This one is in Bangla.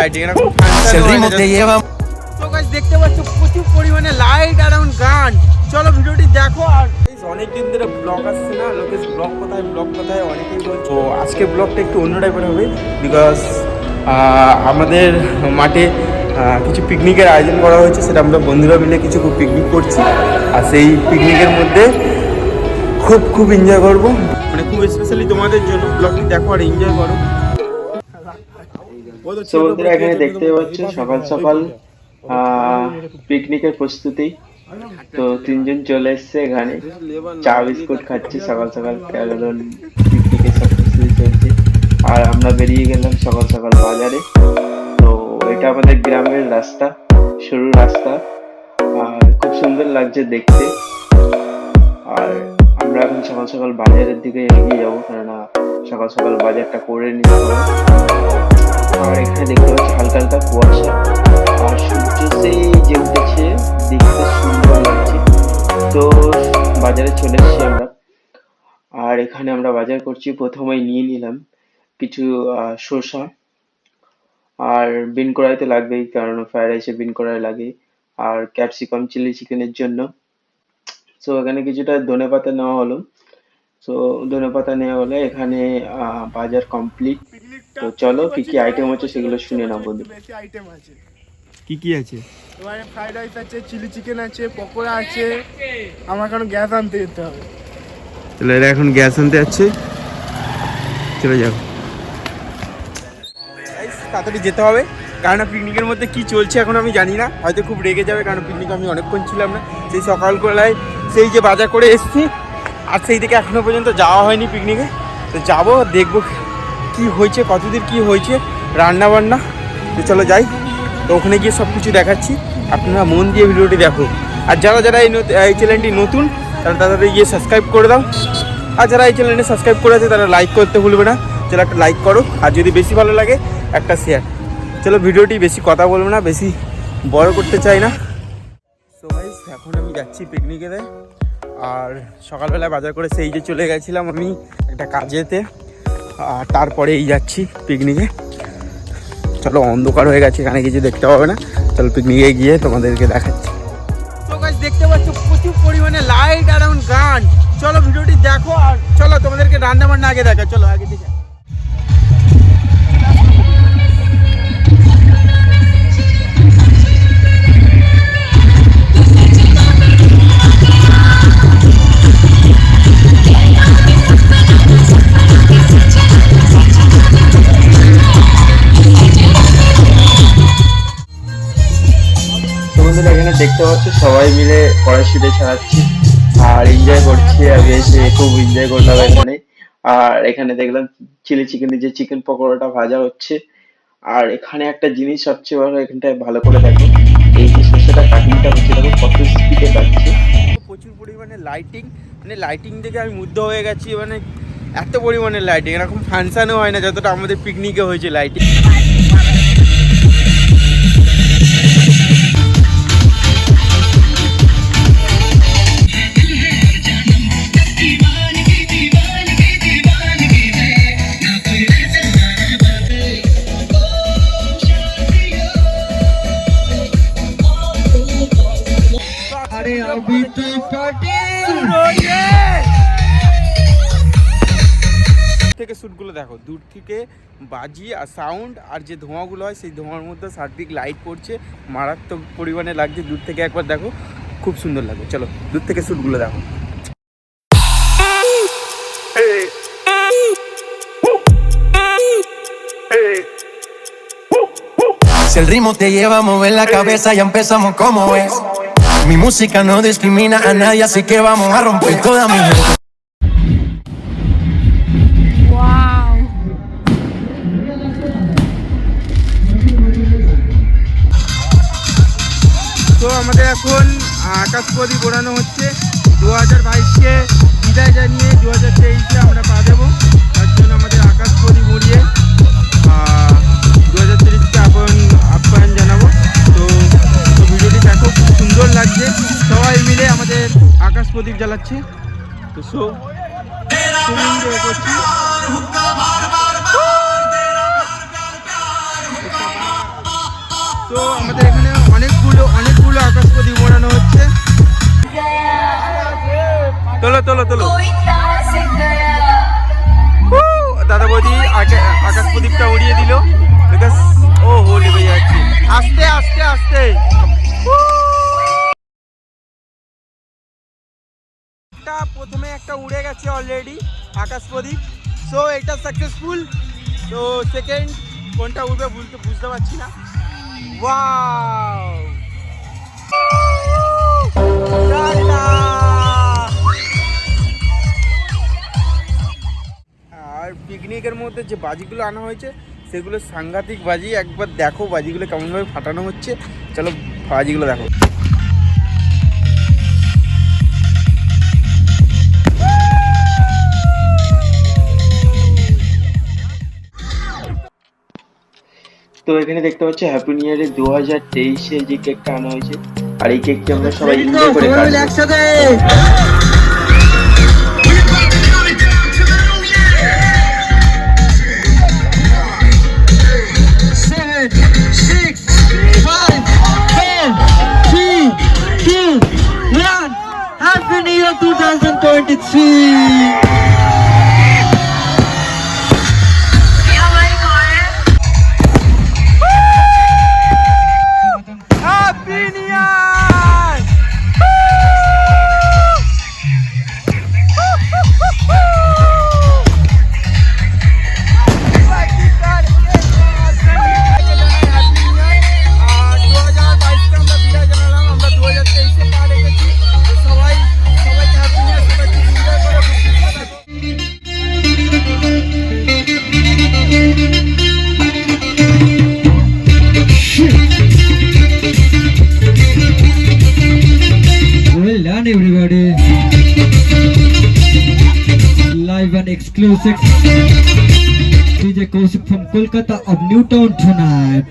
লাইটিং, এরকম তো গাইস দেখতে পাচ্ছ প্রচুর পরিমাণে লাইট অ্যারাউন্ড গান। চলো ভিডিওটি দেখো। আর অনেকদিন ধরে ব্লগ আসছে না, লোকেশ ব্লগ কোথায় অনেকেই বলছে। তো আজকে ব্লগটা একটু অন্য টাইপের হবে, বিকজ আমাদের মাঠে কিছু পিকনিকের আয়োজন করা হয়েছে। সেটা আমরা বন্ধুরা মিলে কিছু পিকনিক করছি, আর সেই পিকনিকের মধ্যে খুব এনজয় করবো, মানে খুব স্পেশালি তোমাদের জন্য। ব্লগটি দেখো আর এনজয় করো। বন্ধুরা এখানে দেখতে পাচ্ছ সকাল সকাল পিকনিকের প্রস্তুতি। তো তিনজন চলে এসছে এখানে, চা বিস্কুট খাচ্ছে সকাল সকাল, কারণ পিকনিকের সব প্রস্তুতি চলছে। আর আমরা বেরিয়ে গেলাম সকাল সকাল বাজারে। তো এটা আমাদের গ্রামের রাস্তা, সরু রাস্তা, আর খুব সুন্দর লাগছে দেখতে। আর আমরা এখন সকাল সকাল বাজারের দিকে এগিয়ে যাবো, কেননা সকাল সকাল বাজারটা করে নিতে হবে। আর এখানে দেখতে পাচ্ছি হালকা হালকা কুয়াশা, আর সূর্য সেই যে উঠেছে, দেখতে সুন্দর লাগছে। তো বাজারে চলে এসেছি আমরা, আর এখানে আমরা বাজার করছি। প্রথমেই নিয়ে নিলাম কিছু শসা, আর বিন কড়াই তো লাগবেই, কারণ ফ্রাইড রাইসে বিন কড়াই লাগে, আর ক্যাপসিকাম চিলি চিকেনের জন্য। তো এখানে কিছুটা ধনেপাতা নেওয়া হলো। তো ধনেপাতা নেওয়া হলে এখানে বাজার কমপ্লিট। তো চলো কি কি আইটেম আছে সেগুলো শুনে নাও বন্ধু। বেশি আইটেম আছে। কি আছে? এবারে ফ্রাইড রাইস আছে, চিলি চিকেন আছে, পকোড়া আছে। আমার এখন গ্যাস আনতে যেতে হবে। চলো, এরা এখন গ্যাস আনতে যাচ্ছে, চলে যাও। তাড়াতাড়ি যেতে হবে, কারণ পিকনিকের মধ্যে কি চলছে এখন আমি জানি না। হয়তো খুব রেগে যাবে, কারণ পিকনিক আমি অনেকক্ষণ ছিলাম না। সেই সকালবেলায় সেই যে বাজার করে এসেছি, আর সেই থেকে এখনো পর্যন্ত যাওয়া হয়নি পিকনিকে। তো যাবো, দেখবো কি হয়েছে, কতদূর কি হয়েছে রান্না বান্না। তো চলো যাই, তো ওখানে গিয়ে সব কিছু দেখাচ্ছি। আপনারা মন দিয়ে ভিডিওটি দেখো। আর যারা এই চ্যানেলটি নতুন, তারা তাড়াতাড়ি গিয়ে সাবস্ক্রাইব করে দাও। আর যারা এই চ্যানেলটি সাবস্ক্রাইব করে আছে, তারা লাইক করতে ভুলবে না। চলো একটা লাইক করো, আর যদি বেশি ভালো লাগে একটা শেয়ার। চলো ভিডিওটি বেশি কথা বলবো না, বেশি বড় করতে চাই না। সো গাইস এখন আমি যাচ্ছি পিকনিকেতে। আর সকালবেলায় বাজার করে সেই যে চলে গেছিলাম আমি একটা কাজেতে, আর তারপরে এই যাচ্ছি পিকনিকে। চলো, অন্ধকার হয়ে গেছে, এখানে কিছু দেখতে পাবে না। চলো পিকনিকে গিয়ে তোমাদেরকে দেখাচ্ছি। তো গাইস দেখতে পাচ্ছ প্রচুর পরিমাণে লাইট অ্যারাউন্ড গান। চলো ভিডিওটি দেখো, আর চলো তোমাদেরকে রান্না বান্না আগে দেখা। চলো আগে দিকে। এখানে দেখতে পাচ্ছ সবাই মিলে কড়াইশুঁটি ছাড়াচ্ছি আর এনজয় করছি। আমি এসে খুব এনজয় করলাম এখানে। আর এখানে দেখলাম চিলি চিকেনের যে চিকেন পকোড়াটা ভাজা হচ্ছে। আর এখানে একটা জিনিস সবচেয়ে ভালো, এখানটায় ভালো করে দেখো, এই যে শসাটা কাটিংটা হচ্ছে, দেখো কত স্পিডে কাটছে। প্রচুর পরিমাণে লাইটিং, মানে লাইটিং দেখে আমি মুগ্ধ হয়ে গেছি। মানে এত পরিমাণে লাইটিং, এরকম ফাংশনও হয় না যতটা আমাদের পিকনিকে হয়েছে লাইটিং। থেকে শ্যুটগুলো দেখো, দূর থেকে বাজি আর সাউন্ড আর যে ধোঁয়াগুলো হয়, সেই ধোঁয়ার মধ্যে চারদিক লাইট পড়ছে, মারাত্মক পরিমাণে লাগছে। দূর থেকে একবার দেখো, খুব সুন্দর লাগে। চলো দূর থেকে শ্যুটগুলো দেখো। Si el ritmo te lleva a mover la cabeza, ya empezamos como es. Mi música no discrimina a nadie, así que vamos a romper toda mi gente. Wow. তো আমাদের এখন আকাশ প্রদীপ ওড়ানো হচ্ছে। 2022-কে বিদায় জানিয়ে 2023-এ আমরা পা দেবো। তার জন্য আমাদের আকাশ প্রদীপ উড়িয়ে 2023-কে আপ্যায়ন জানাবো। তো ভিডিওটি দেখো, খুব সুন্দর লাগছে। সবাই মিলে আমাদের আকাশ প্রদীপ জ্বালাচ্ছে। তো খুব এনজয় করছি। তো আমাদের এখানে অনেকগুলো আকাশ প্রদীপ ওড়ানো হচ্ছে। তোলো তোলো তোলো। দাদা বৌদি আকাশ প্রদীপটা উড়িয়ে দিল। বিকজ ও হোলি হয়ে যাচ্ছে। আস্তে আস্তে আস্তে। প্রথমে একটা উড়ে গেছে অলরেডি আকাশ প্রদীপ। সো এটা সাকসেসফুল। তো সেকেন্ড কোনটা উঠবে বুঝতে পারছি না। ওয়াও! আর পিকনিকের মধ্যে যে বাজিগুলো আনা হয়েছে সেগুলো সাংঘাতিক বাজি। একবার দেখো বাজিগুলো কেমনভাবে ফাটানো হচ্ছে। চলো বাজিগুলো দেখো। তো এখানে দেখতে পাচ্ছি হ্যাপি নিউ ইয়ারে 2023-এ যে কেকটা আনা হয়েছে, আর এই কেকটি আমরা সবাই এনজয় করে কাটবো। একসাথে Happy New Year 2023! Happy new year! Well done, everybody. Live and exclusive. DJ Kaushik from Kolkata of Newtown tonight.